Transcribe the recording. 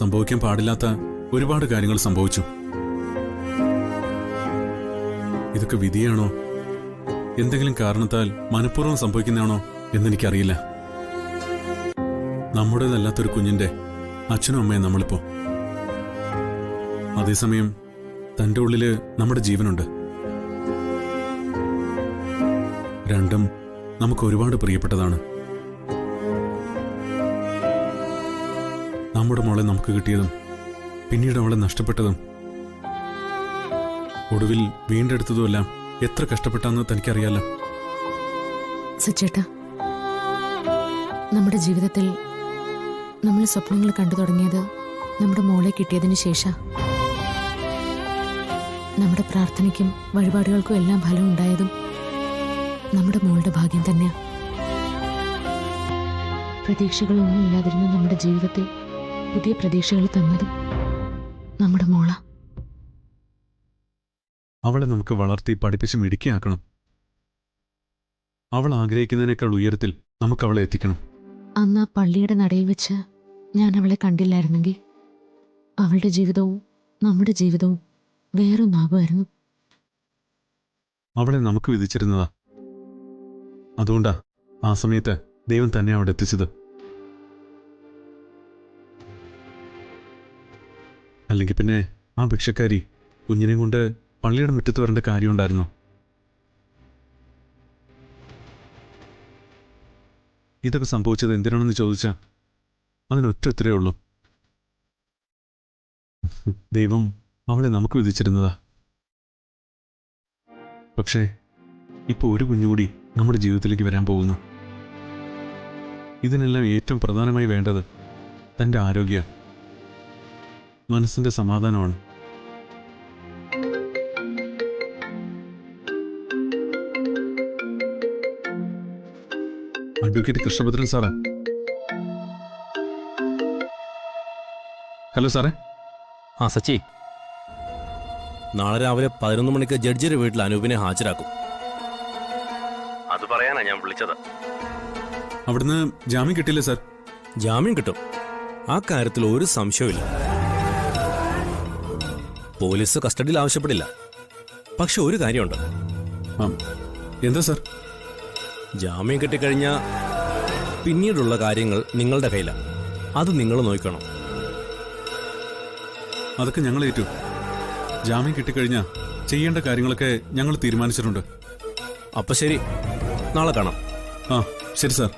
സംഭവിക്കാൻ പാടില്ലാത്ത ഒരുപാട് കാര്യങ്ങൾ സംഭവിച്ചു. ഇതൊക്കെ വിധിയാണോ, എന്തെങ്കിലും കാരണത്താൽ മനഃപൂർവ്വം സംഭവിക്കുന്നതാണോ എന്നെനിക്കറിയില്ല. നമ്മുടേതല്ലാത്തൊരു കുഞ്ഞിന്റെ അച്ഛനും അമ്മയും നമ്മളിപ്പോ. അതേസമയം തന്റെ ഉള്ളില് നമ്മുടെ ജീവനുണ്ട്. രണ്ടും നമുക്ക് ഒരുപാട് പ്രിയപ്പെട്ടതാണ്. നമ്മുടെ മോളെ നമുക്ക് കിട്ടിയതും പിന്നീട് അവളെ നഷ്ടപ്പെട്ടതും ഒടുവിൽ വീണ്ടെടുത്തതുമെല്ലാം എത്ര കഷ്ടപ്പെട്ടാന്ന് തനിക്കറിയാലോ. സച്ചേട്ടാ, നമ്മുടെ ജീവിതത്തിൽ നമ്മൾ സ്വപ്നങ്ങൾ കണ്ടു തുടങ്ങിയത് നമ്മുടെ മോളെ കിട്ടിയതിനു ശേഷം. നമ്മുടെ പ്രാർത്ഥനയ്ക്കും വഴിപാടുകൾക്കും എല്ലാം ഫലം ഉണ്ടായതും നമ്മുടെ മോളുടെ ഭാഗ്യം തന്നെയാ. പ്രതീക്ഷകളൊന്നും ഇല്ലാതിരുന്ന നമ്മുടെ ജീവിതത്തിൽ പുതിയ പ്രതീക്ഷകൾ തന്നതും നമ്മുടെ മോള. അവളെ നമുക്ക് വളർത്തി പഠിപ്പിച്ച് മിടുക്കിയാക്കണം. അവൾ ആഗ്രഹിക്കുന്നതിനേക്കാൾ ഉയരത്തിൽ നമുക്ക് അവളെ എത്തിക്കണം. അന്ന് ആ പള്ളിയുടെ നടയിൽ വെച്ച് ഞാൻ അവളെ കണ്ടില്ലായിരുന്നെങ്കിൽ അവളുടെ ജീവിതവും നമ്മുടെ ജീവിതവും വേറൊന്നാകുമായിരുന്നു. അവളെ നമുക്ക് വിധിച്ചിരുന്നതാ. അതുകൊണ്ടാ ആ സമയത്ത് ദൈവം തന്നെ അവിടെ എത്തിച്ചത്. അല്ലെങ്കിൽ പിന്നെ ആ ഭിക്ഷക്കാരി കുഞ്ഞിനെ കൊണ്ട് പള്ളിയുടെ മുറ്റത്ത് വരേണ്ട കാര്യമുണ്ടായിരുന്നു? ഇതൊക്കെ സംഭവിച്ചത് എന്തിനാണെന്ന് ചോദിച്ചാൽ അതിനൊറ്റ ഉത്തരവേ ഉള്ളൂ. ദൈവം അവളെ നമുക്ക് വിധിച്ചിരുന്നതാ. പക്ഷേ ഇപ്പൊ ഒരു കുഞ്ഞുകൂടി നമ്മുടെ ജീവിതത്തിലേക്ക് വരാൻ പോകുന്നു. ഇതിനെല്ലാം ഏറ്റവും പ്രധാനമായി വേണ്ടത് തൻ്റെ ആരോഗ്യ, മനസ്സിന്റെ സമാധാനമാണ്. അഡ്വക്കേറ്റ് കൃഷ്ണഭദ്രൻ സാറേ. ഹലോ സാറേ. ആ സച്ചി, നാളെ രാവിലെ 11 മണിക്ക് ജഡ്ജിയുടെ വീട്ടിൽ അനൂപിനെ ഹാജരാക്കും. അത് പറയാനാ ഞാൻ വിളിച്ചത്. അവിടുന്ന് ജാമ്യം കിട്ടില്ല സാർ? ജാമ്യം കിട്ടും, ആ കാര്യത്തിൽ ഒരു സംശയമില്ല. പോലീസ് കസ്റ്റഡിയിൽ ആവശ്യപ്പെടില്ല. പക്ഷെ ഒരു കാര്യമുണ്ട്. എന്താ സാർ? ജാമ്യം കിട്ടിക്കഴിഞ്ഞാൽ പിന്നീടുള്ള കാര്യങ്ങൾ നിങ്ങളുടെ കയ്യിലാണ്. അത് നിങ്ങൾ നോക്കണം. അതൊക്കെ ഞങ്ങൾ ഏറ്റു. ജാമ്യം കിട്ടിക്കഴിഞ്ഞാൽ ചെയ്യേണ്ട കാര്യങ്ങളൊക്കെ ഞങ്ങൾ തീരുമാനിച്ചിട്ടുണ്ട്. അപ്പൊ ശരി, നാളെ കാണാം. ആ ശരി സാർ.